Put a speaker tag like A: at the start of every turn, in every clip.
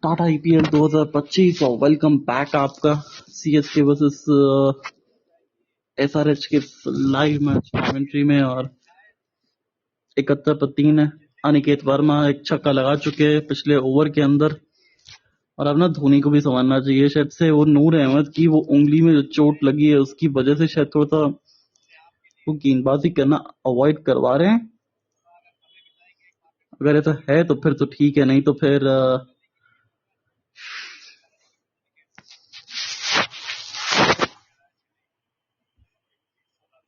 A: Tata IPL 2025 और welcome back आपका CSK versus SRH के लाइव मैच कमेंट्री में। और 71 पर 3 है। अनिकेत वर्मा एक छक्का लगा चुके हैं पिछले ओवर के अंदर। और अब ना धोनी को भी समझना चाहिए, शायद से वो नूर अहमद की वो उंगली में जो चोट लगी है उसकी वजह से शायद थोड़ा सा वो गेंदबाजी करना अवॉइड करवा रहे हैं। अगर ऐसा है तो फिर तो ठीक है, नहीं तो फिर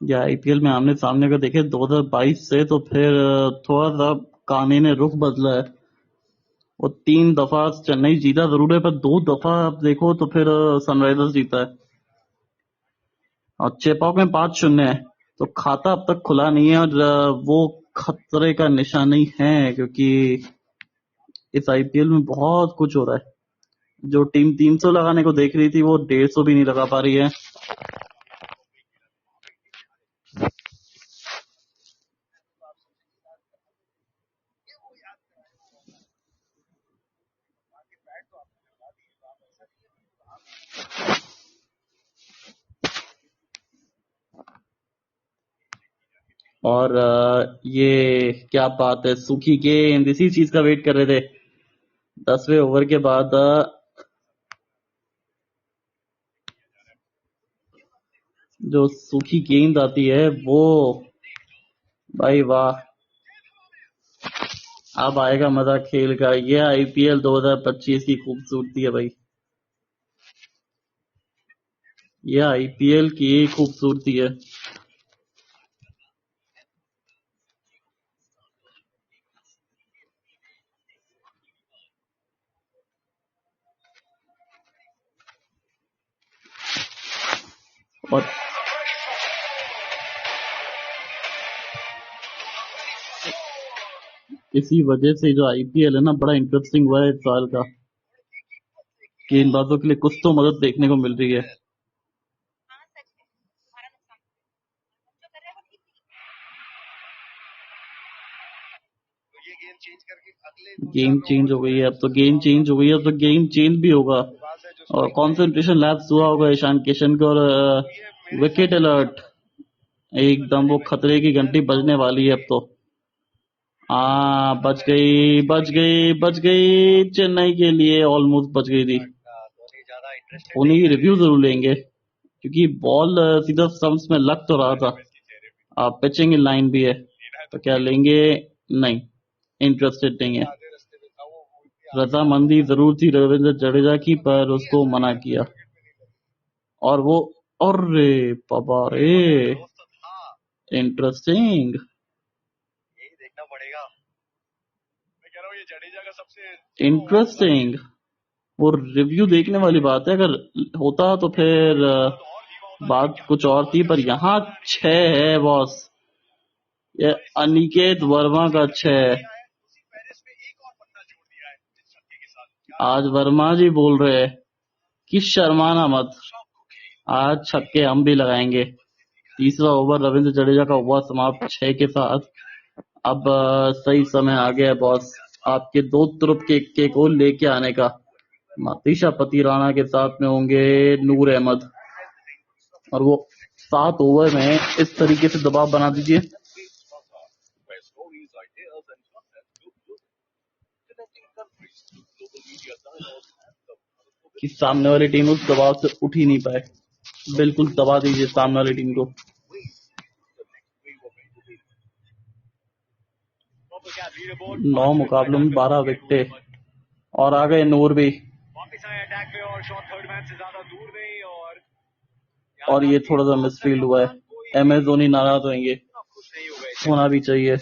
A: या आईपीएल में आमने सामने अगर देखे 2022 से तो फिर थोड़ा सा काने ने रुख बदला है। वो 3 दफा चेन्नई जीता जरूर है, पर 2 दफा आप देखो तो फिर सनराइजर्स जीता है। और चेपॉक में 5-0 है, तो खाता अब तक खुला नहीं है। और वो खतरे का निशानी है, क्योंकि इस आईपीएल में बहुत कुछ हो रहा है। जो टीम 300 लगाने को देख रही थी वो 150 भी नहीं लगा पा रही है। और ये क्या बात है, सूखी गेंद, इसी चीज का वेट कर रहे थे। 10वें ओवर के बाद जो सूखी गेंद आती है वो भाई वाह, अब आएगा मजा खेल का। ये आईपीएल 2025 की खूबसूरती है भाई, ये आईपीएल की खूबसूरती है। और इसी वजह से जो आईपीएल है ना, बड़ा इंटरेस्टिंग हुआ है इस साल का। गेंदबाजों के लिए कुछ तो मदद देखने को मिल रही है। गेम चेंज हो गई है, अब तो गेम चेंज हो गई है, अब तो गेम चेंज भी होगा। और कंसंट्रेशन लैप्स हुआ होगा ईशान किशन को। और विकेट अलर्ट, एकदम वो खतरे की घंटी बजने वाली है अब तो। बच गई बच गई बच गई, चेन्नई के लिए ऑलमोस्ट बच गई थी। धोनी की रिव्यू जरूर लेंगे, क्योंकि बॉल सीधा स्टंप्स में लग तो रहा था। पिचिंग इन लाइन भी है, तो क्या लेंगे? नहीं, इंटरेस्टेड नहीं है। रजामंदी जरूर थी रविंद्र जडेजा की, पर उसको मना किया। और वो, अरे बाबा रे, इंटरेस्टिंग, इंटरेस्टिंग। वो रिव्यू देखने वाली बात है। अगर होता तो फिर बात कुछ और थी, पर यहाँ 6 है बॉस। ये अनिकेत वर्मा का 6। आज वर्मा जी बोल रहे हैं कि शर्माना मत, आज छक्के हम भी लगाएंगे। तीसरा ओवर रविंद्र जडेजा का हुआ समाप्त 6 के साथ। अब सही समय आ गया है बॉस, आपके 2 तुरुप के इक्के को लेके आने का। मातीशा पति राणा के साथ में होंगे नूर अहमद। और वो 7 ओवर में इस तरीके से दबाव बना दीजिए कि सामने वाली टीम उस दबाव से उठ ही नहीं पाए। बिल्कुल दबा दीजिए सामने वाली टीम को। 9 मुकाबलों में 12 विकेटें, और आ गए नूर भी। और ये थोड़ा सा मिसफील्ड हुआ है, एमएस धोनी नाराज होंगे, होना भी चाहिए।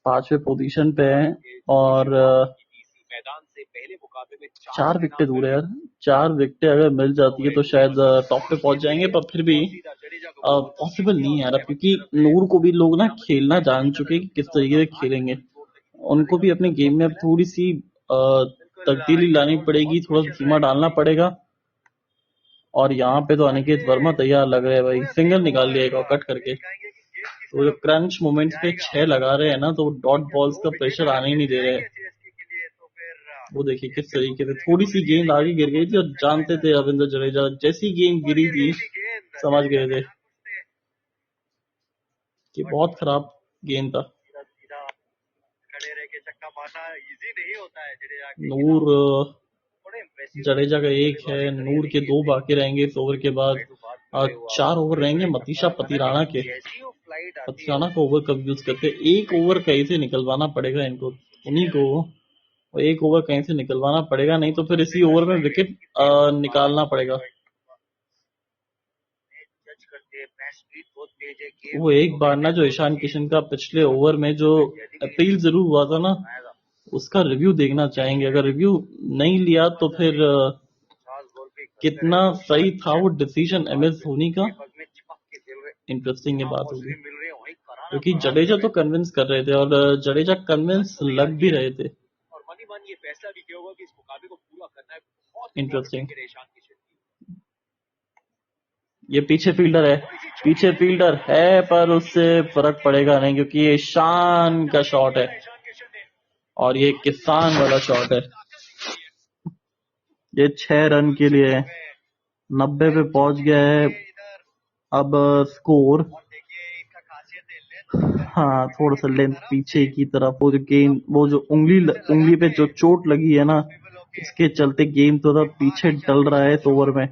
A: 5वें पोजीशन पे है और 4 विकेटें दूर है यार। 4 विकेटें अगर मिल जाती है तो शायद टॉप पे पहुंच जाएंगे, पर फिर भी पॉसिबल नहीं है यार, क्योंकि नूर को भी लोग ना खेलना जान चुके हैं कि किस तरीके से खेलेंगे। उनको भी अपने गेम में थोड़ी सी तब्दीली लानी पड़ेगी, थोड़ा धीमा डालना पड़ेगा। और यहाँ पे तो अनिकेत वर्मा तैयार लग रहे हैं भाई, सिंगल निकाल लिया एक और कट करके। तो जो क्रंच मोमेंट्स पे 6 लगा रहे हैं ना, तो डॉट बॉल्स का प्रेशर आने ही नहीं दे रहे हैं। वो देखिए किस तरीके से थोड़ी सी गेंद आगे गिर गई थी और जानते थे रविंद्र जडेजा जैसी गेंद गिरी थी समझ गए थे कि बहुत खराब गेंद था। नूर जडेजा का एक है, नूर के दो बाकी रहेंगे इस ओवर के बाद। 4 ओवर रहेंगे मतीशा पतिराणा के। पतिराणा का ओवर कब यूज करते, एक ओवर कहीं से निकलवाना पड़ेगा इनको, उन्हीं को। और एक ओवर कहीं से निकलवाना पड़ेगा, नहीं तो फिर इसी ओवर में विकेट निकालना पड़ेगा। वो एक बार ना जो ईशान किशन का पिछले ओवर में जो अपील जरूर हुआ था ना, उसका रिव्यू देखना चाहेंगे। अगर रिव्यू नहीं लिया तो फिर कितना सही था वो डिसीजन एम एस धोनी का, इंटरेस्टिंग ये बात होगी। क्योंकि जडेजा तो कन्विंस कर रहे थे और जडेजा कन्विंस लग भी रहे थे। इंटरेस्टिंग। ये पीछे फील्डर है, पीछे फील्डर है पर उससे फर्क पड़ेगा नहीं क्योंकि ये शान का शॉट है और ये किसान वाला शॉट है। ये 6 रन के लिए 90 पे पहुंच गया है अब स्कोर। हाँ थोड़ा सा लेंथ पीछे की तरफ, वो जो गेंद, वो जो उंगली पे जो चोट लगी है ना, इसके चलते गेंद थोड़ा पीछे डल रहा है इस ओवर में।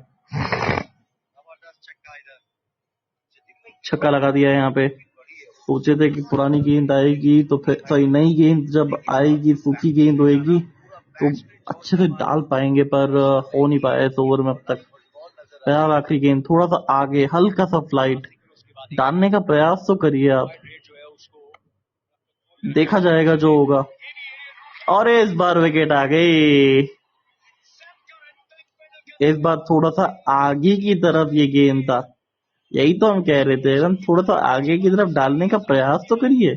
A: छक्का लगा दिया है यहाँ पे। सोचे थे कि पुरानी गेंद आएगी तो फिर सॉरी नई गेंद जब आएगी, सूखी गेंद होएगी तो अच्छे से डाल पाएंगे, पर हो नहीं पाया इस ओवर में अब तक। फिलहाल आखिरी गेंद थोड़ा सा आगे, हल्का सा फ्लाइट डालने का प्रयास तो करिए आप, देखा जाएगा जो होगा। और इस बार विकेट आ गई। इस बार थोड़ा सा आगे की तरफ ये गेंद था, यही तो हम कह रहे थे, हम थोड़ा सा आगे की तरफ डालने का प्रयास तो करिए,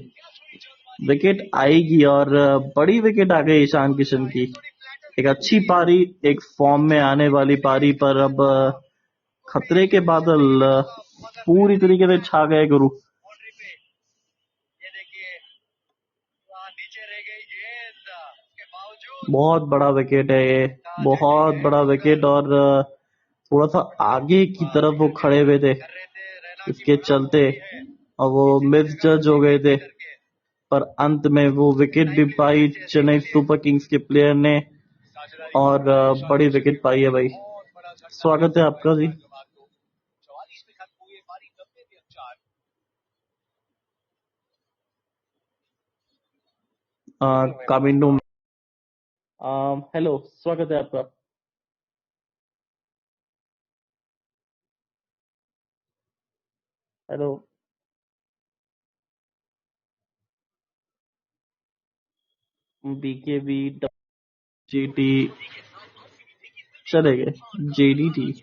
A: विकेट आएगी। और बड़ी विकेट आ गई ईशान किशन की। एक अच्छी पारी, एक फॉर्म में आने वाली पारी पर अब खतरे के बादल पूरी तरीके से छा गए गुरु। बहुत बड़ा विकेट है ये, बहुत बड़ा विकेट। और थोड़ा सा आगे की तरफ वो खड़े हुए थे, इसके चलते और वो मिस जज हो गए थे, पर अंत में वो विकेट भी पाई चेन्नई सुपर किंग्स के प्लेयर ने और बड़ी विकेट पाई है भाई। स्वागत है आपका जी। कामिंडो। हेलो, स्वागत है आपका। हेलो। बीकेबी जीटी चले गए, जेडीटी।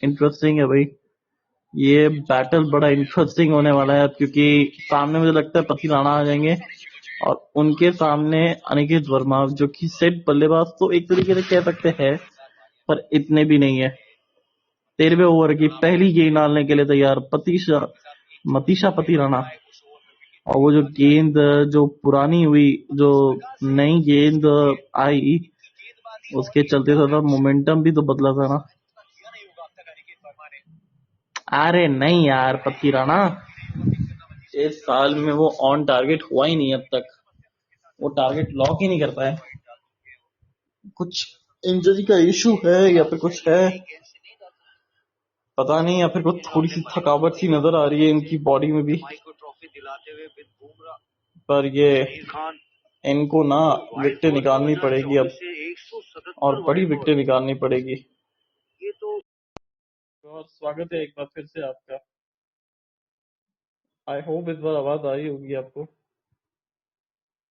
A: इंटरेस्टिंग है भाई, ये बैटल बड़ा इंटरेस्टिंग होने वाला है क्योंकि सामने मुझे लगता है पतिराणा आ जाएंगे और उनके सामने अनिकेत वर्मा जो कि सेट बल्लेबाज तो एक तरीके से कह सकते हैं, पर इतने भी नहीं है। 13वें ओवर की पहली गेंद डालने के लिए तैयार मतीशा पतिराणा। और वो जो गेंद जो पुरानी हुई, जो नई गेंद आई, उसके चलते थोड़ा मोमेंटम भी तो बदला था ना। अरे नहीं यार पतिराणा, इस साल में वो ऑन टारगेट हुआ ही नहीं अब तक, वो टारगेट लॉक ही नहीं कर पाए। कुछ इंजरी का इशू है या फिर कुछ है पता नहीं, या फिर कुछ थोड़ी सी थकावट सी नजर आ रही है इनकी बॉडी में भी। पर ये इनको ना विकेटें निकालनी पड़ेगी अब, और बड़ी विकेटें निकालनी पड़ेगी। और स्वागत है एक बार फिर से आपका। आई होप इस बार आवाज आ रही होगी आपको।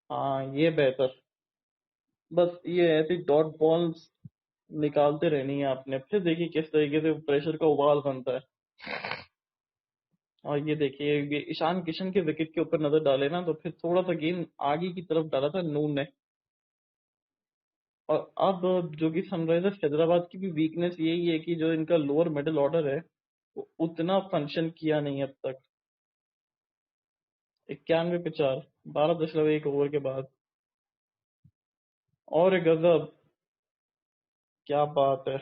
A: हाँ ये बेहतर। बस ये ऐसी डॉट बॉल्स निकालते रहनी है आपने, फिर देखिए किस तरीके से प्रेशर का उबाल बनता है। और ये देखिए, ये ईशान किशन के विकेट के ऊपर नजर डाले ना, तो फिर थोड़ा सा गेंद आगे की तरफ डाला था नून ने। और अब जो कि सनराइजर्स हैदराबाद की भी वीकनेस यही है कि जो इनका लोअर मिडिल ऑर्डर है वो उतना फंक्शन किया नहीं अब तक। 91 पे 4, 12.1 ओवर के बाद। और एक गजब, क्या बात है।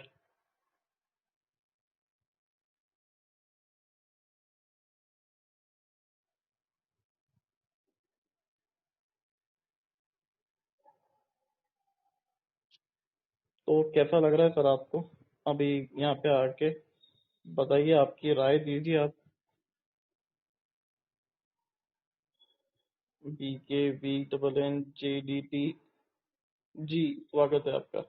A: तो कैसा लग रहा है सर आपको अभी यहाँ पे आके? बताइए, आपकी राय दीजिए आप। BKVNNJDT जी, स्वागत है आपका।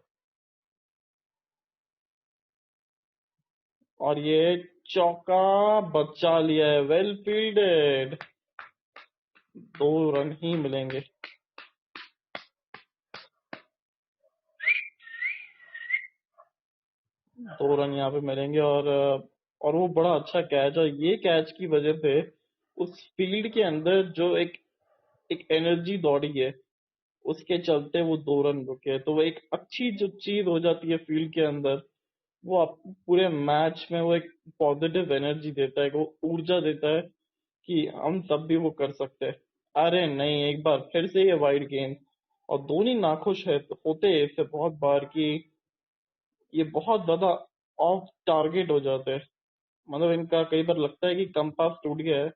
A: और ये चौका बचा लिया है, वेल फील्डेड। 2 रन ही मिलेंगे। 2 रन यहाँ पे मिलेंगे। और वो बड़ा अच्छा कैच है। ये कैच की वजह से उस फील्ड के अंदर जो एक एक एनर्जी दौड़ी है, उसके चलते वो 2 रन रुके। तो वो एक अच्छी जो चीज हो जाती है फील्ड के अंदर, वो आपको पूरे मैच में वो एक पॉजिटिव एनर्जी देता है, वो ऊर्जा देता है कि हम तब भी वो कर सकते हैं। अरे नहीं, एक बार फिर से ये वाइड गेंद। और धोनी नाखुश है होते हैं इससे बहुत बार कि ये बहुत ज्यादा ऑफ टारगेट हो जाते हैं। मतलब इनका कई बार लगता है कि कंपास टूट गया है।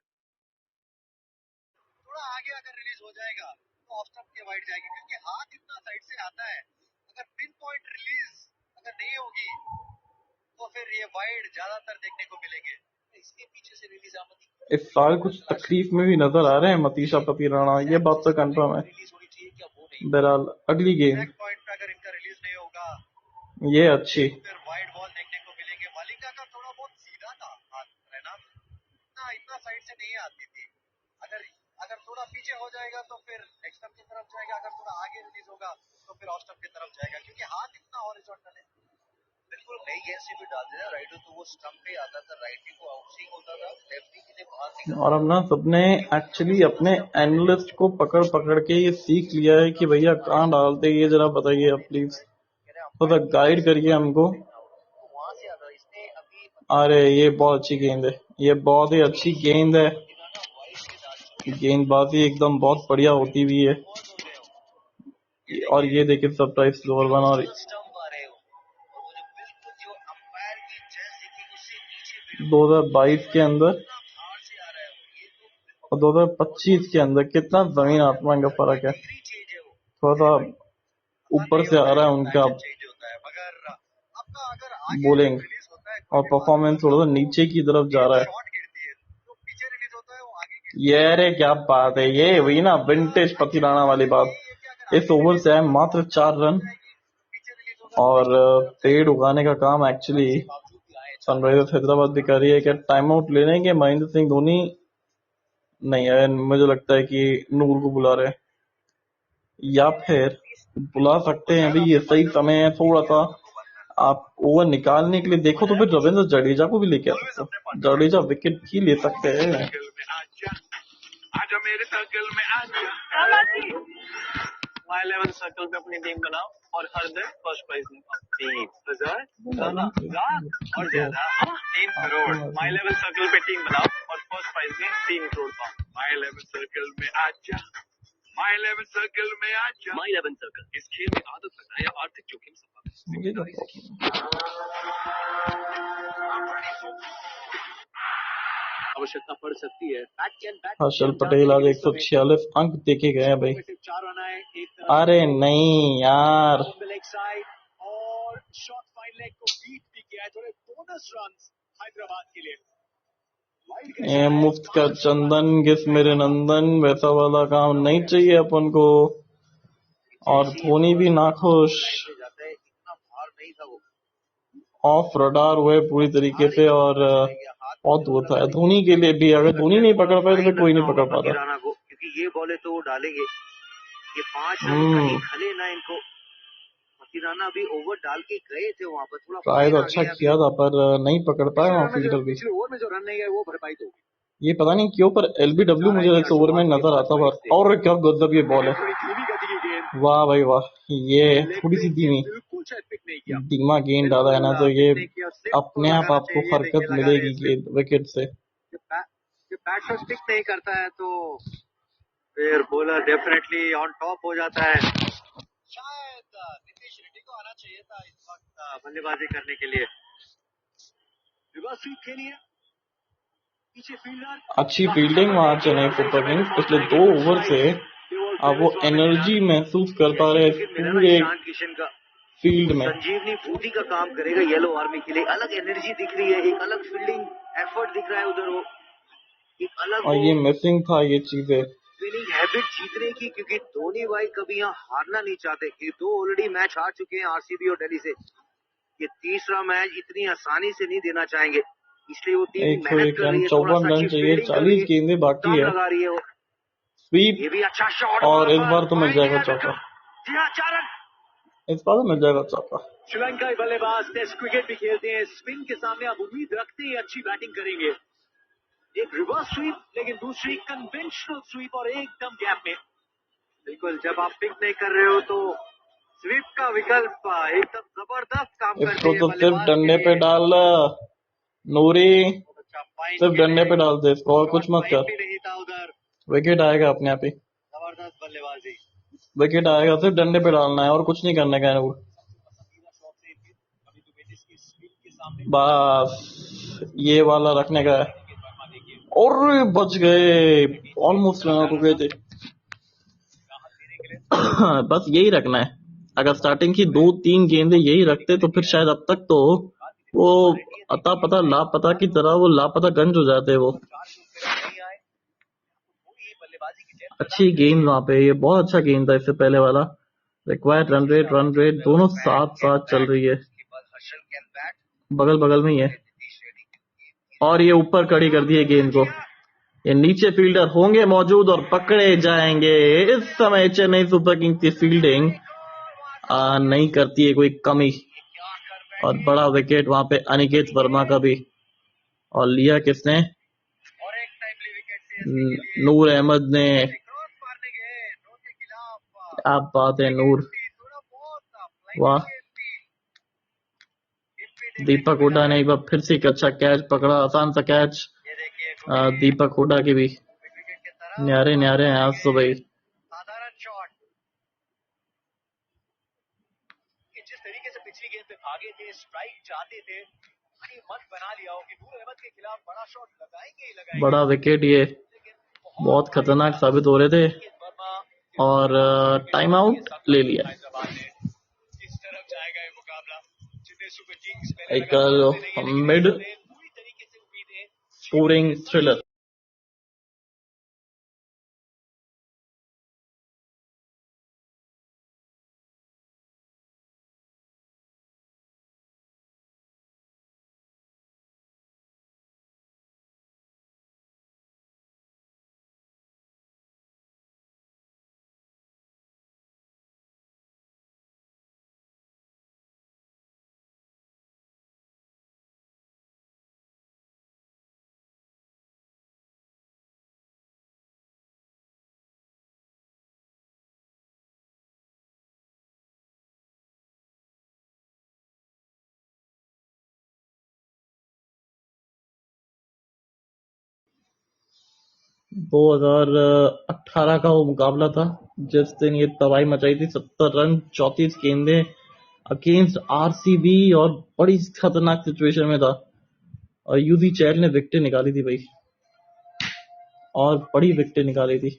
B: थोड़ा आगे अगर रिलीज हो जाएगा तो ऑफ स्टंप के वाइड जाएगी, क्योंकि हाथ इतना साइड से आता है। अगर पिन पॉइंट रिलीज अगर नहीं होगी तो फिर ये वाइड ज्यादातर देखने को मिलेंगे। इसके पीछे से रिलीज आमदी
A: इस साल कुछ तकलीफ में भी नजर आ रहे हैं मतीशा पति राणा, ये बात तो कंफर्म है।
B: रिलीज होनी चाहिए क्या वो नहीं।
A: बहरहाल अगली गेंद,
B: बैक पॉइंट पे अगर इनका रिलीज नहीं होगा
A: ये अच्छी।
B: तो फिर वाइड बॉल देखने को मिलेंगे। मालिंगा का थोड़ा बहुत सीधा था हाथ, है ना, इतना साइड से नहीं आती थी। अगर अगर थोड़ा पीछे हो जाएगा तो फिर नेक्स्ट स्टंप की तरफ जाएगा, अगर थोड़ा आगे रिलीज होगा तो फिर ऑफ स्टंप की तरफ जाएगा, क्योंकि हाथ इतना हॉरिजॉन्टल है। बिल्कुल नई गेंद से भी डालते थे राइट तो वो स्टंप पे आता था, राइटी को आउटस्विंग होता था, लेफ्टी के लिए बाहर निकलता।
A: और अब ना सबने एक्चुअली अपने एनालिस्ट को पकड़ पकड़ के ये सीख लिया है कि भैया कहाँ डालते, ये जरा बताइए आप प्लीज, थोड़ा गाइड करिए हमको।
B: वहां से आता इसने अभी।
A: अरे ये बहुत अच्छी गेंद है, ये बहुत ही अच्छी गेंद है। गेंदबाजी एकदम बहुत बढ़िया होती हुई है। और ये देखिए सरप्राइज स्लोअर वन। और
B: स्टंप आ रहे हो और वो जो बिल्कुल जो अंपायर की जैसे कि उससे नीचे
A: 2022 के अंदर
B: बाहर से आ रहा है वो, ये तो
A: और 2025 के अंदर कितना जमीन आसमान का फर्क है।
B: डिग्री चेंज है वो।
A: थोड़ा सा ऊपर से आ रहा है उनका
B: चेंज होता है मगर आपका अगर आगे
A: बॉलिंग,
B: रिलीज होता है
A: और परफॉर्मेंस थोड़ा सा नीचे की तरफ जा रहा है।
B: शॉट गिरती है तो पीछे रिलीज होता है वो आगे
A: ये अरे क्या बात है, ये हुई ना विंटेज पति राणा वाली बात। इस ओवर से है मात्र 4 रन। और पेड़ उगाने का काम एक्चुअली सनराइजर्स हैदराबाद भी कर रही है। क्या टाइम आउट ले लेंगे महेंद्र सिंह धोनी? नहीं है, मुझे लगता है कि नूर को बुला रहे हैं, या फिर बुला सकते हैं। अभी ये सही समय है थोड़ा सा आप ओवर निकालने के लिए। देखो तो फिर रविंद्र जडेजा को भी लेके आ सकते हो, जडेजा विकेट भी ले सकते हैं।
B: आजा मेरे सर्कल में आजा। माय 11 सर्कल पे अपनी टीम बनाओ और हर दिन फर्स्ट प्राइज निकालो। 30,000 ज्यादा, लाख और ज्यादा 3 करोड़। माय 11 सर्कल पे टीम बनाओ और फर्स्ट प्राइज में 3 करोड़ पाओ। माय 11 सर्कल में आजा, माय 11 सर्कल में आजा। माय 11 सर्कल इस खेल में आदत लगाए आर्थिक जोखिम संभाले। आवश्यकता पड़ सकती है।
A: हर्षल पटेल आज 146 अंक देखे गए हैं भाई।
B: 4 रन आए, एक
A: अरे नहीं यार,
B: लेग साइड और शॉट फाइन लेग को बीट भी किया है। थोड़े बोनस रन हैदराबाद के लिए।
A: ये मुफ्त का चंदन किस मेरे नंदन, वैसा वाला काम नहीं चाहिए अपन को। और धोनी भी नाखुश, ऑफ रडार हुए पूरी तरीके से। और बहुत होता है धोनी के लिए भी, अगर धोनी नहीं पकड़ पाए तो फिर कोई नहीं पकड़ पाता।
B: क्योंकि ये बॉले तो वो डालेंगे, ये 5 रन कहीं खले ना इनको। मतीराना अभी ओवर डाल के गए थे वहां पर, थोड़ा
A: ट्राई तो अच्छा किया था पर नहीं पकड़ पाया वहाँ फील्डर भी।
B: ओवर में जो रन नहीं गए वो भरपाई तो होगी।
A: ये पता नहीं क्यों पर एलबीडब्ल्यू मुझे इस ओवर में नजर आता था। और क्या गजब ये बॉल है, वाह भाई वाह। ये थोड़ी सी धीमा गेंद डाला है ना, तो ये अपने आप आपको हरकत मिलेगी विकेट से।
B: बैट्समैन पिक नहीं करता है तो फिर बॉलर डेफिनेटली ऑन टॉप हो जाता है। शायद नीतीश रेड्डी को आना चाहिए था इस वक्त बल्लेबाजी करने के लिए। रिवर्स स्वीप खेलिए, पीछे फील्डर,
A: अच्छी फील्डिंग वहां चेन्नई सुपर किंग्स पिछले 2 ओवर से अब वो एनर्जी महसूस कर पा रहे हैं पूरे फील्ड में।
B: संजीवनी बूटी का काम करेगा येलो आर्मी के लिए। अलग एनर्जी दिख रही है, एक अलग फील्डिंग एफर्ट दिख रहा है उधर, वो एक अलग
A: और ये मिसिंग था ये चीजें
B: विनिंग हैबिट जीतने की, क्योंकि धोनी भाई कभी यहाँ हारना नहीं चाहते। ये 2 ऑलरेडी मैच हार चुके हैं आरसीबी और दिल्ली से, ये तीसरा मैच इतनी आसानी से नहीं देना चाहेंगे, इसलिए वो टीम मेहनत कर रही है।
A: 54 रन चाहिए, 40 गेंदें बाकी है।
B: लगा रही है वो
A: स्वीप,
B: ये भी अच्छा शॉट
A: और इस बार तो मिल जाएगा चौका, इस बार तो मिल जाएगा चौका।
B: श्रीलंकाई बल्लेबाज टेस्ट क्रिकेट भी खेलते हैं, स्पिन के सामने आप उम्मीद रखते हैं अच्छी बैटिंग करेंगे। एक रिवर्स स्वीप, लेकिन दूसरी कन्वेंशनल स्वीप और एकदम गैप में। बिल्कुल, जब आप पिक नहीं कर रहे हो तो स्वीप का विकल्प एकदम जबरदस्त काम करते हैं।
A: इसको तो सिर्फ डंडे पे डाल नूरी, सिर्फ डंडे पे डाल दे इसको, और कुछ मत कर।
B: नहीं था उधर,
A: विकेट आएगा अपने आप ही,
B: जबरदस्त बल्लेबाजी।
A: विकेट आएगा, सिर्फ डंडे पे डालना है और कुछ नहीं करने का है। बस ये वाला रखने का है, और बच गए, ऑलमोस्ट रन आउट हो गए थे। बस यही रखना है, अगर स्टार्टिंग की 2-3 गेंदें यही रखते तो फिर शायद अब तक तो वो अता पता लापता की तरह वो लापता गंज हो जाते वो। अच्छी गेंद वहां पे, ये बहुत अच्छा गेंद था इससे पहले वाला। रिक्वायर्ड रन रेट दोनों साथ साथ चल रही है, बगल बगल में ही है, और ये ऊपर कड़ी कर दी है गेंद को। ये नीचे फील्डर होंगे मौजूद और पकड़े जाएंगे। इस समय चेन्नई सुपर किंग्स की फील्डिंग नहीं करती है कोई कमी, और बड़ा विकेट वहां पे अनिकेत वर्मा का भी, और लिया किसने, नूर अहमद ने। क्या बात है नूर, वाह। दीपक हुड्डा ने एक बार फिर से एक अच्छा कैच पकड़ा, आसान सा कैच। दीपक हुड्डा की भी न्यारे न्यारे हैं आज तो भाई।
B: साधारण शॉट, जिस तरीके से पिछली गेंद पे भागे थे, स्ट्राइक चाहते थे, मन बना लिया हो कि नूर अहमद के खिलाफ बड़ा शॉट लगाएंगे ही लगाएंगे।
A: बड़ा विकेट ये बहुत खतरनाक साबित हो रहे थे, और टाइम आउट ले लिया। एक मिड स्कोरिंग थ्रिलर। दो 2018 का वो मुकाबला था जिस दिन ये तबाही मचाई थी। 70 रन 34 गेंदें अगेंस्ट आरसीबी, और बड़ी खतरनाक सिचुएशन में था, और यूवी चैहल ने विकेट निकाली थी भाई, और बड़ी विकेट निकाली थी।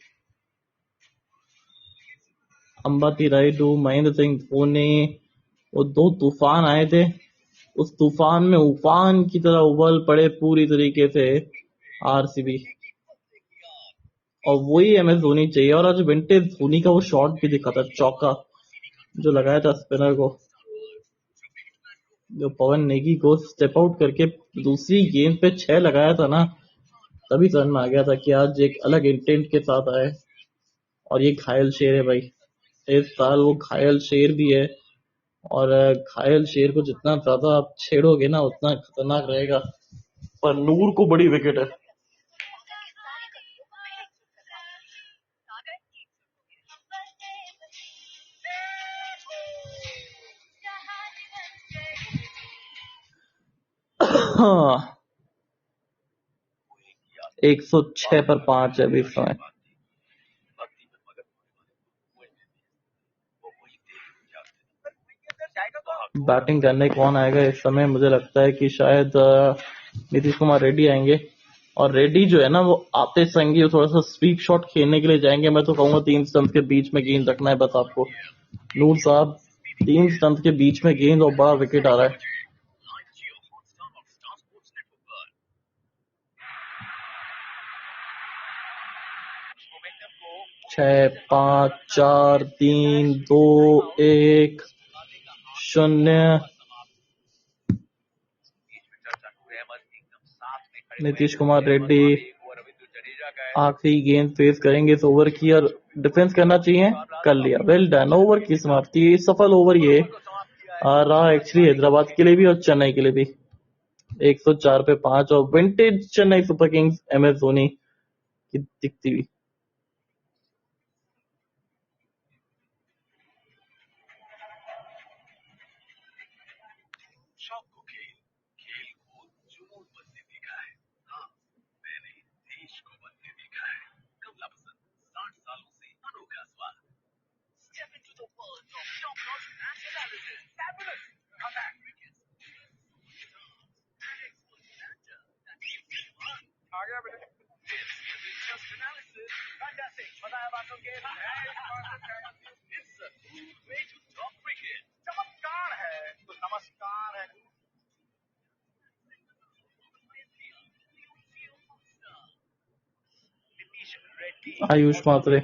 A: अंबाती रायडू, महेंद्र सिंह धोनी, वो 2 तूफान आए थे, उस तूफान में उफान की तरह उबल पड़े पूरी तरीके से आरसीबी, और वही एमएस धोनी चाहिए। और आज विंटेज धोनी का वो शॉट भी दिखा था, चौका जो लगाया था स्पिनर को, जो पवन नेगी को स्टेप आउट करके दूसरी गेंद पे 6 लगाया था ना, तभी समझ में आ गया था कि आज एक अलग इंटेंट के साथ आए। और ये घायल शेर है भाई, इस साल वो घायल शेर भी है, और घायल शेर को जितना ज्यादा आप छेड़ोगे ना उतना खतरनाक रहेगा। पर नूर को बड़ी विकेट है, 106 पर 5 है अभी इस समय। बैटिंग करने कौन आएगा इस समय? मुझे लगता है कि शायद नीतीश कुमार रेड्डी आएंगे, और रेड्डी जो है ना वो आते संगी थोड़ा सा स्वीप शॉट खेलने के लिए जाएंगे। मैं तो कहूंगा 3 स्टंप के बीच में गेंद रखना है बस आपको। नूर साहब 3 स्टंप के बीच में गेंद और बड़ा विकेट आ रहा है। 6 5 4 3 2 1 0। नीतीश कुमार रेड्डी आखिरी गेंद फेस करेंगे इस ओवर की, और डिफेंस करना चाहिए, कर लिया। Well done. ओवर की समाप्ति, सफल ओवर ये रहा एक्चुअली हैदराबाद के लिए भी और चेन्नई के लिए भी। 104 पे 5 और vintage Chennai super Kings MS Dhoni की दिखती हुई। आयुष मात्रे,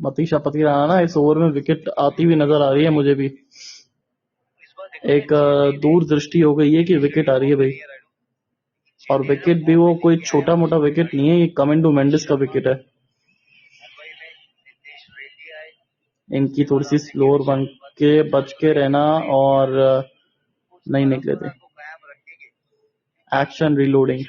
A: मतीशा पतिराना ना इस ओवर में विकेट आती हुई नजर आ रही है मुझे भी। एक दूर दृष्टि हो गई है कि विकेट आ रही है भाई, और विकेट भी वो कोई छोटा मोटा विकेट नहीं है, ये कमिंडो मेंडिस का विकेट है। इनकी थोड़ी सी स्लोअर बन के बच के रहना, और नहीं निकले थे। Action reloading.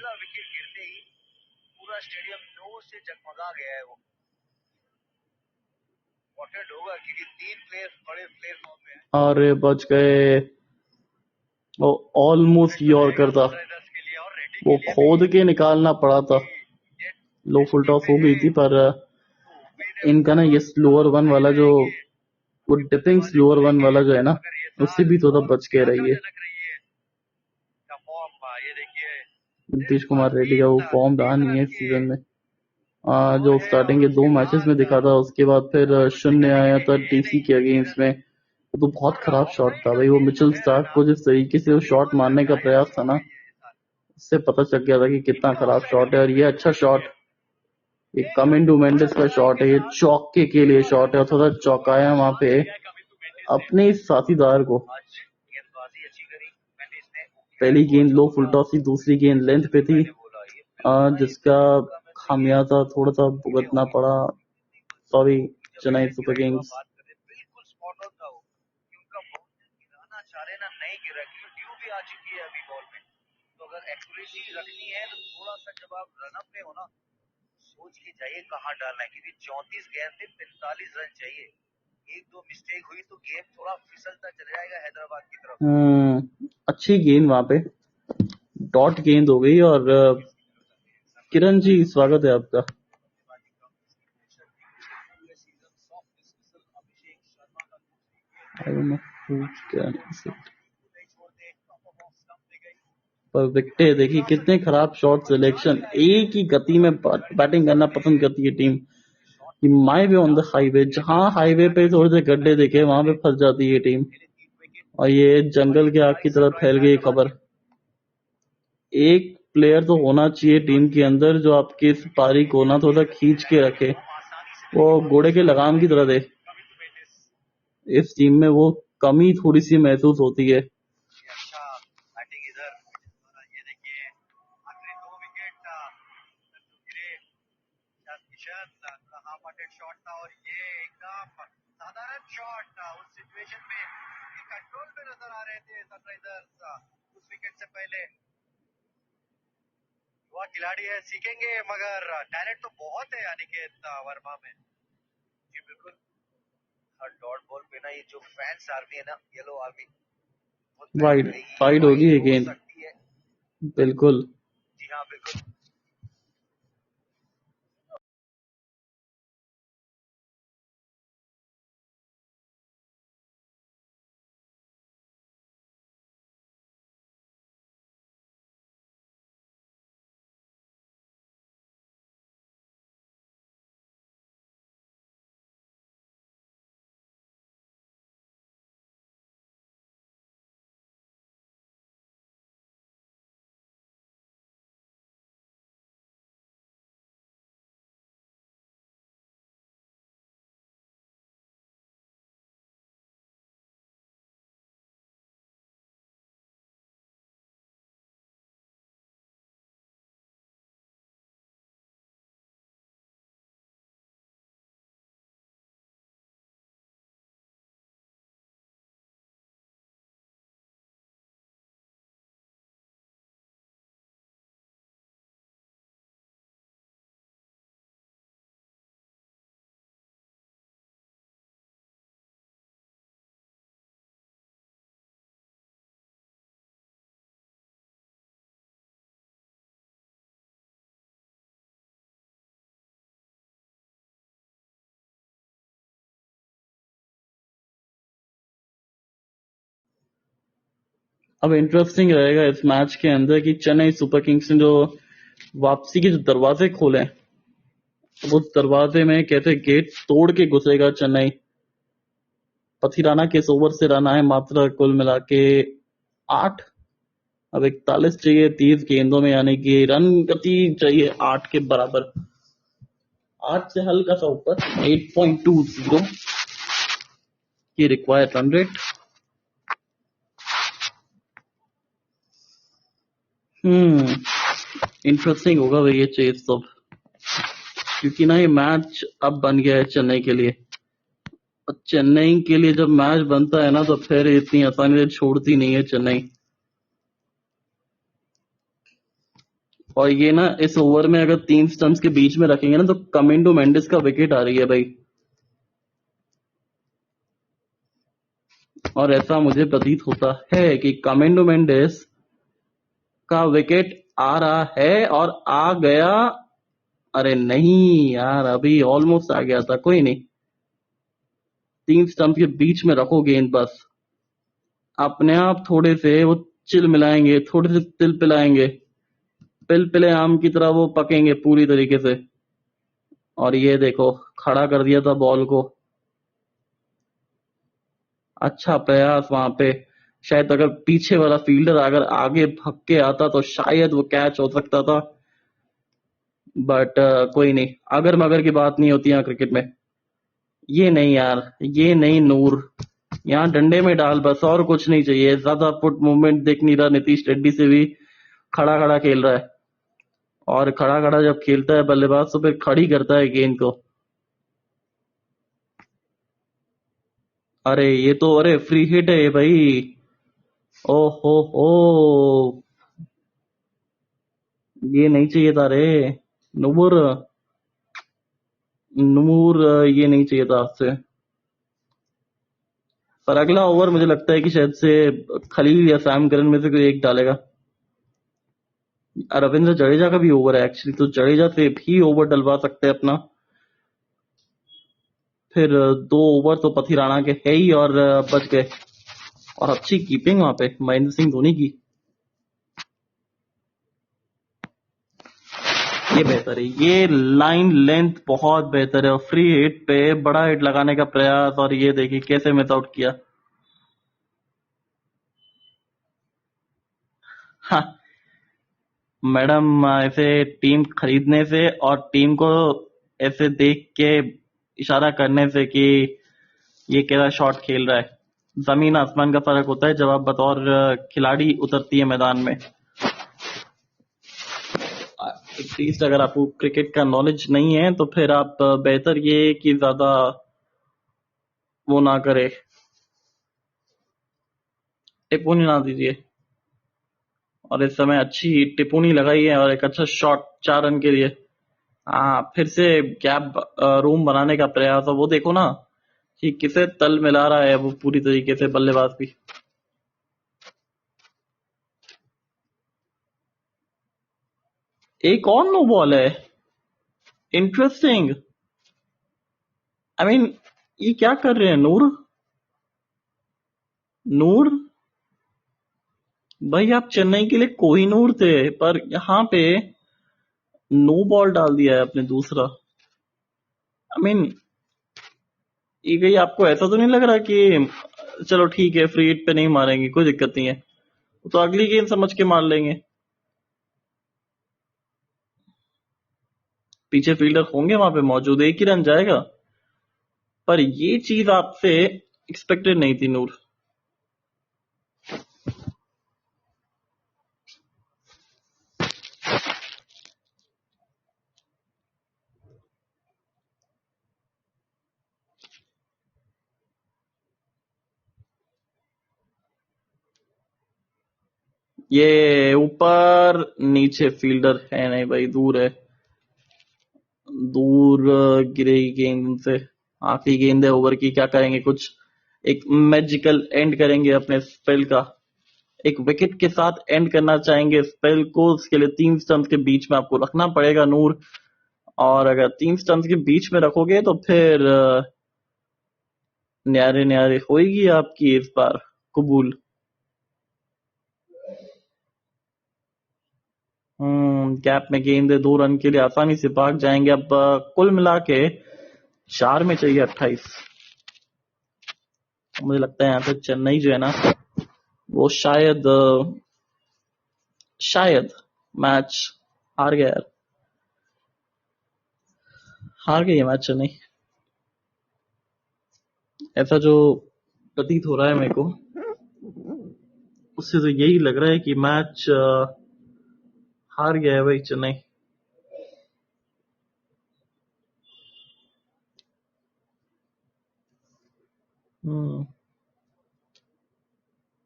A: अरे बच गए, वो ऑलमोस्ट यॉर्कर था, वो खोद के निकालना पड़ा था। लो फुल टॉस हो गई थी, पर इनका ना ये स्लोअर वन वाला जो, वो डिपिंग स्लोअर वन वाला जो है ना, उससे भी थोड़ा बच के रही है। नीतीश कुमार रेड्डी का वो फॉर्म रहा नहीं है इस सीजन में। जो स्टार्टिंग के 2 मैचेस में दिखा था, उसके बाद फिर 0 आया था DC के अगेंस्ट में। तो बहुत खराब शॉट था भाई। वो मिचेल स्टार्क को जिस तरीके से वो शॉट मारने का प्रयास था ना, उससे पता चल गया था कि कितना खराब शॉट है। और ये अच्छा शॉट, ये कमिंडो मेंडिस का शॉट है, ये चौके के लिए शॉट है, और थोड़ा चौकाया वहां पे अपने साथीदार को। पहली गेंद लो फुल टॉस थी, दूसरी गेंद लेंथ पे थी, जिसका खामियाजा थोड़ा सा भुगतना पड़ा। Sorry Chennai super Kings.
C: सोच के चाहिए कहाँ डालना है, क्योंकि 34 गेंद पे 45 रन चाहिए। 1-2 मिस्टेक हुई तो गेम थोड़ा फिसलता चला जाएगा हैदराबाद की तरफ।
A: अच्छी गेंद वहां पे, डॉट गेंद हो गई। और किरण जी स्वागत है आपका। पर विकेट देखिए कितने खराब शॉट सिलेक्शन। एक ही गति में बैटिंग करना पसंद करती है team. My way on the highway, जहां हाईवे पे थोड़े से गड्ढे देखे वहां पे फंस जाती है टीम, और ये जंगल के आग की तरफ फैल गई खबर। एक प्लेयर तो होना चाहिए टीम के अंदर जो आपके इस पारी को ना थोड़ा खींच के रखे, वो घोड़े के लगाम की तरह दे। इस टीम में वो कमी थोड़ी सी महसूस होती है।
C: खिलाड़ी है, सीखेंगे, मगर टैलेंट तो बहुत है अनिकेत वर्मा में। जी बिल्कुल। हर डॉट बॉल पे ना ये जो फैंस आर्मी है ना, येलो आर्मी,
A: वाइड होगी ये गेंद, बिल्कुल अब इंटरेस्टिंग रहेगा इस मैच के अंदर कि चेन्नई सुपर किंग्स ने जो वापसी के जो दरवाजे खोले हैं, अब उस दरवाजे में कैसे गेट तोड़ के घुसेगा चेन्नई। पथिराना के इस ओवर से रन आए मात्र कुल मिला के 8। अब 41 चाहिए 30 गेंदों में, यानी कि रन गति चाहिए 8 के बराबर। 8 से हल्का सा ऊपर 8.20 की रिक्वायर्ड रन रेट। इंटरेस्टिंग होगा भाई ये चेज सब, क्योंकि ना ये मैच अब बन गया है चेन्नई के लिए। और चेन्नई के लिए जब मैच बनता है ना तो फिर इतनी आसानी से छोड़ती नहीं है चेन्नई। और ये ना इस ओवर में अगर 3 स्टंप्स के बीच में रखेंगे ना तो कमिंडो मेंडिस का विकेट आ रही है भाई, और ऐसा मुझे प्रतीत होता है कि कमिंडो मेंडिस का विकेट आ रहा है और आ गया। अरे नहीं यार, अभी ऑलमोस्ट आ गया था, कोई नहीं। 3 स्टंप के बीच में रखो गेंद, बस अपने आप थोड़े से वो चिल मिलाएंगे, थोड़े से तिल पिलाएंगे, पिलपिले आम की तरह वो पकेंगे पूरी तरीके से। और ये देखो खड़ा कर दिया था बॉल को। अच्छा प्रयास वहां पे, शायद अगर पीछे वाला फील्डर अगर आगे भाग के आता तो शायद वो कैच हो सकता था, बट कोई नहीं, अगर मगर की बात नहीं होती यहाँ क्रिकेट में। ये नहीं यार, ये नहीं नूर, यहाँ डंडे में डाल बस, और कुछ नहीं चाहिए। ज्यादा फुट मूवमेंट दिख नहीं रहा, नीतीश रेड्डी से भी खड़ा खड़ा खेल रहा है, और खड़ा खड़ा जब खेलता है बल्लेबाज तो फिर खड़ी करता है गेंद को। अरे ये तो, अरे फ्री हिट है ये भाई। ओ ये नहीं चाहिए था रे नूर, नूर ये नहीं चाहिए था आपसे। पर अगला ओवर मुझे लगता है कि शायद से खलील या सैम करन में से कोई एक डालेगा। रविंद्र जडेजा का भी ओवर है एक्चुअली, तो जडेजा से भी ओवर डलवा सकते हैं अपना। फिर 2 ओवर तो पथिराना के है ही, और बच गए। और अच्छी कीपिंग वहां पे महेंद्र सिंह धोनी की। ये बेहतर है, ये लाइन लेंथ बहुत बेहतर है, और फ्री हिट पे बड़ा हिट लगाने का प्रयास, और ये देखिए कैसे मिस आउट किया। हाँ मैडम, ऐसे टीम खरीदने से और टीम को ऐसे देख के इशारा करने से कि ये कैसा शॉट खेल रहा है, जमीन आसमान का फर्क होता है जब आप बतौर खिलाड़ी उतरती है मैदान में। एटलीस्ट अगर आपको क्रिकेट का नॉलेज नहीं है तो फिर आप बेहतर ये कि ज्यादा वो ना करे, टिप्पणी ना दीजिए। और इस समय अच्छी टिप्पणी लगाई है और एक अच्छा शॉट 4 रन के लिए। हाँ फिर से गैप रूम बनाने का प्रयास, और वो देखो ना कि किसे तल मिला रहा है वो पूरी तरीके से बल्लेबाज भी। एक और नो बॉल है, इंटरेस्टिंग। आई मीन ये क्या कर रहे हैं नूर, नूर भाई आप चेन्नई के लिए कोहिनूर थे, पर यहाँ पे नो बॉल डाल दिया है आपने दूसरा। आई मीन ये कहीं आपको ऐसा तो नहीं लग रहा कि चलो ठीक है फ्री हिट पे नहीं मारेंगे, कोई दिक्कत नहीं है, वो तो अगली गेंद समझ के मार लेंगे। पीछे फील्डर होंगे वहां पे मौजूद, एक ही रन जाएगा। पर ये चीज आपसे एक्सपेक्टेड नहीं थी नूर। ये ऊपर नीचे फील्डर है नहीं भाई, दूर है, दूर गिरेगी गेंद उनसे। आखिरी गेंद है ओवर की, क्या करेंगे, कुछ एक मैजिकल एंड करेंगे अपने स्पेल का, एक विकेट के साथ एंड करना चाहेंगे स्पेल को। उसके लिए 3 स्टंप्स के बीच में आपको रखना पड़ेगा नूर, और अगर 3 स्टंप्स के बीच में रखोगे तो फिर न्यारे न्यारे होएगी आपकी इस बार कबूल। गैप में गेंद है, 2 रन के लिए आसानी से भाग जाएंगे। अब कुल मिला के 4 में चाहिए 28। मुझे लगता है यहाँ पे चेन्नई जो है ना वो शायद मैच हार गया यार, हार गई है मैच चेन्नई, ऐसा जो प्रतीत हो रहा है मेरे को, उससे तो यही लग रहा है कि मैच हार गया है भाई चेन्नई।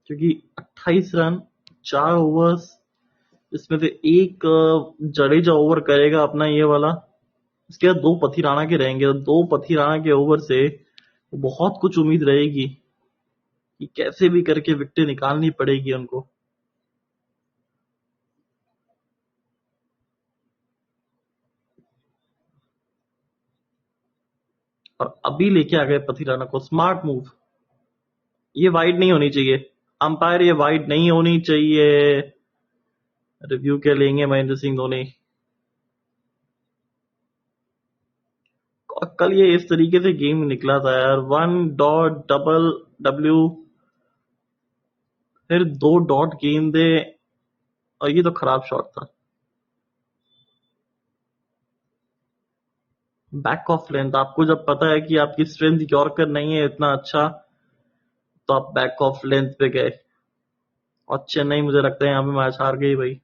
A: क्योंकि 28 रन 4 ओवर्स, इसमें से एक जडेजा ओवर करेगा अपना ये वाला, इसके बाद 2 पथिराना के रहेंगे, तो 2 पथिराना के ओवर से बहुत कुछ उम्मीद रहेगी कि कैसे भी करके विकेटें निकालनी पड़ेगी उनको। और अभी लेके आ गए पथिराना को, स्मार्ट मूव। ये वाइड नहीं होनी चाहिए अंपायर, ये वाइड नहीं होनी चाहिए। रिव्यू के लेंगे महेंद्र सिंह धोनी। और कल ये इस तरीके से गेम निकला था यार, 1 डॉट डबल डब्ल्यू, फिर 2 डॉट गेंदे, और ये तो खराब शॉट था। बैक ऑफ लेंथ, आपको जब पता है कि आपकी स्ट्रेंथ यॉर्कर नहीं है इतना अच्छा, तो आप बैक ऑफ लेंथ पे गए, और चेन्नई मुझे लगता है यहाँ पे मैच हार गई भाई।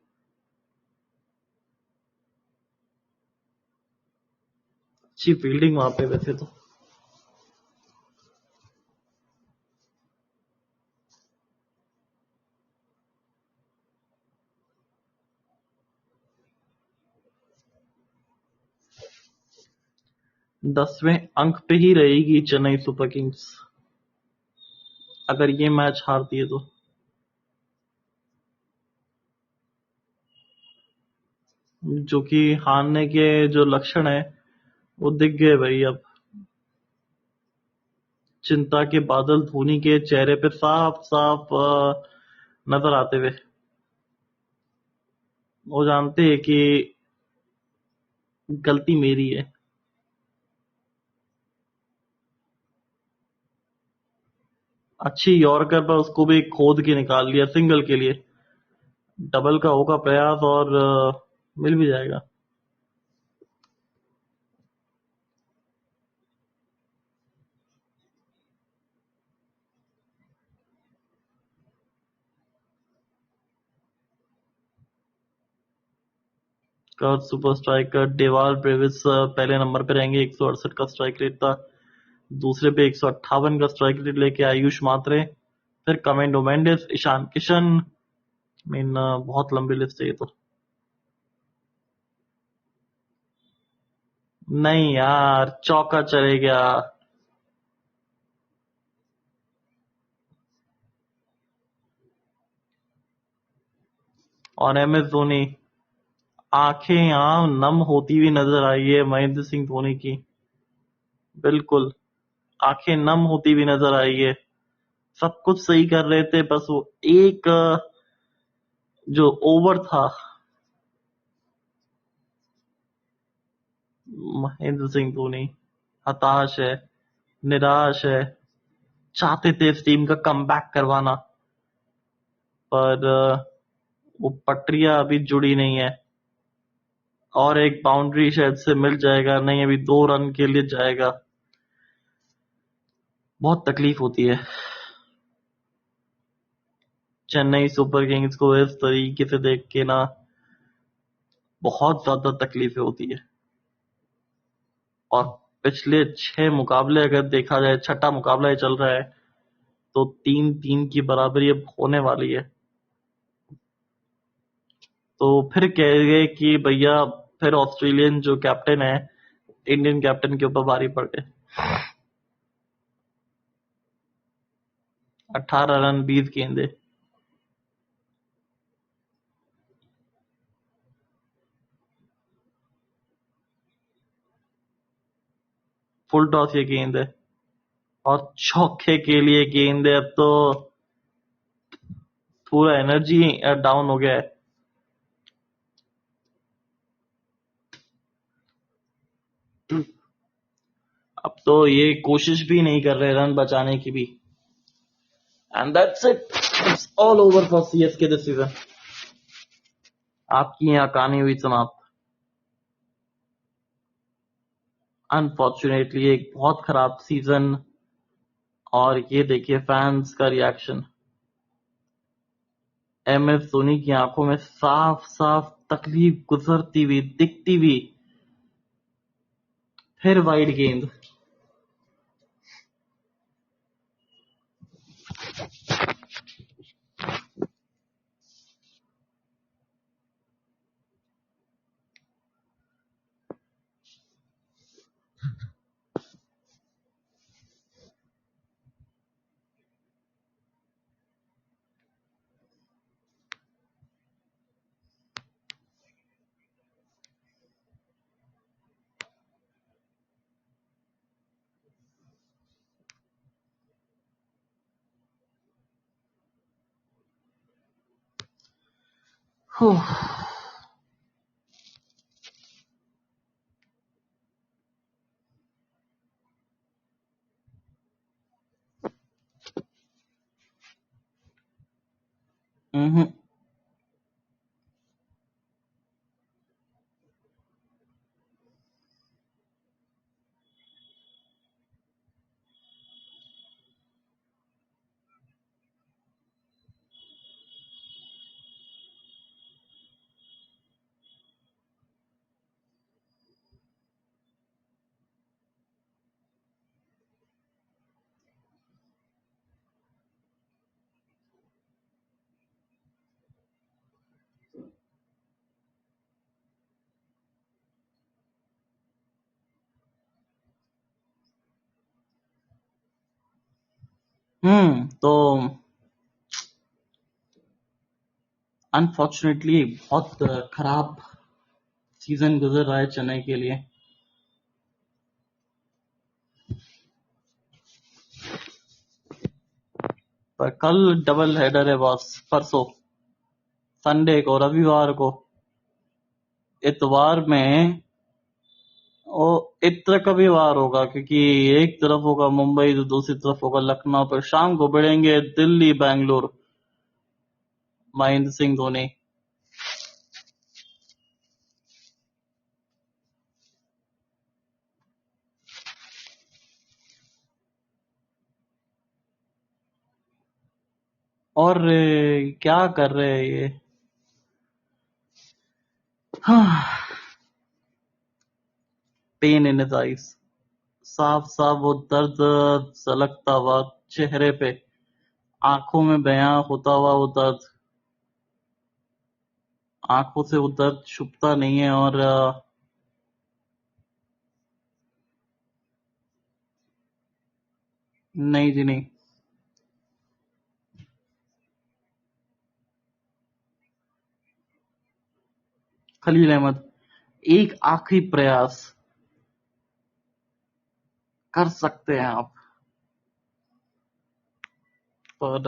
A: अच्छी फील्डिंग वहां पे वैसे तो। दसवें अंक पे ही रहेगी चेन्नई सुपर किंग्स अगर ये मैच हारती है तो। जो कि हारने के जो लक्षण है वो दिख गए भाई। अब चिंता के बादल धोनी के चेहरे पे साफ साफ नजर आते हुए। वो जानते हैं कि गलती मेरी है। अच्छी यॉर्कर पर उसको भी खोद के निकाल लिया सिंगल के लिए। डबल का होगा प्रयास और मिल भी जाएगा। कर्व सुपर स्ट्राइकर डेवाल ब्रेविस पहले नंबर पे रहेंगे, 168 का स्ट्राइक रेट था। दूसरे पे 158 का स्ट्राइक रेट लेके आयुष मात्रे, फिर कमेंडो मेंडिस, ईशान किशन। मीन बहुत लंबी लिस्ट है ये तो। नहीं यार, चौका चले गया। और एम एस धोनी, आंखें यहां नम होती हुई नजर आई है महेंद्र सिंह धोनी की। बिल्कुल आंखें नम होती हुई नजर आई है। सब कुछ सही कर रहे थे, बस वो एक जो ओवर था, महेंद्र सिंह धोनी हताश है, निराश है। चाहते थे इस टीम का कमबैक करवाना, पर वो पटरियां अभी जुड़ी नहीं है। और एक बाउंड्री शायद से मिल जाएगा, नहीं अभी 2 रन के लिए जाएगा। बहुत तकलीफ होती है चेन्नई सुपर किंग्स को इस तरीके से देख के ना, बहुत ज्यादा तकलीफें होती है। और पिछले 6 मुकाबले अगर देखा जाए, छठा मुकाबला ये चल रहा है, तो 3-3 की बराबरी अब होने वाली है। तो फिर कह गए कि भैया फिर ऑस्ट्रेलियन जो कैप्टन है इंडियन कैप्टन के ऊपर भारी पड़ गए। 18 रन 20 गेंदे। फुल टॉस ये गेंद है और चौके के लिए गेंद है। अब तो पूरा एनर्जी डाउन हो गया है। अब तो ये कोशिश भी नहीं कर रहे रन बचाने की भी। And that's it, it's all over for CSK this season. आपकी यहाँ कहानी हुई समाप्त। अनफॉर्चुनेटली एक बहुत खराब सीजन, और ये देखिए फैंस का रिएक्शन। MS धोनी की आंखों में साफ साफ तकलीफ गुजरती हुई दिखती हुई। फिर वाइड गेंद। हम्म तो अनफॉर्चुनेटली बहुत खराब सीजन गुजर रहा है चेन्नई के लिए। पर कल डबल हेडर है बॉस, परसों संडे को, रविवार को, इतवार में। ओ इत्र का भी वार होगा, क्योंकि एक तरफ होगा मुंबई तो दूसरी तरफ होगा लखनऊ। पर शाम को भिड़ेंगे दिल्ली बैंगलोर, महेंद्र सिंह धोनी। और क्या कर रहे हैं ये। पेन इन हिज आईज, साफ साफ वो दर्द झलकता हुआ चेहरे पे, आंखों में बयां होता हुआ वो दर्द। आंखों से वो दर्द छुपता नहीं है। और नहीं जी नहीं। खलील अहमद, एक आखिरी प्रयास कर सकते हैं आप, पर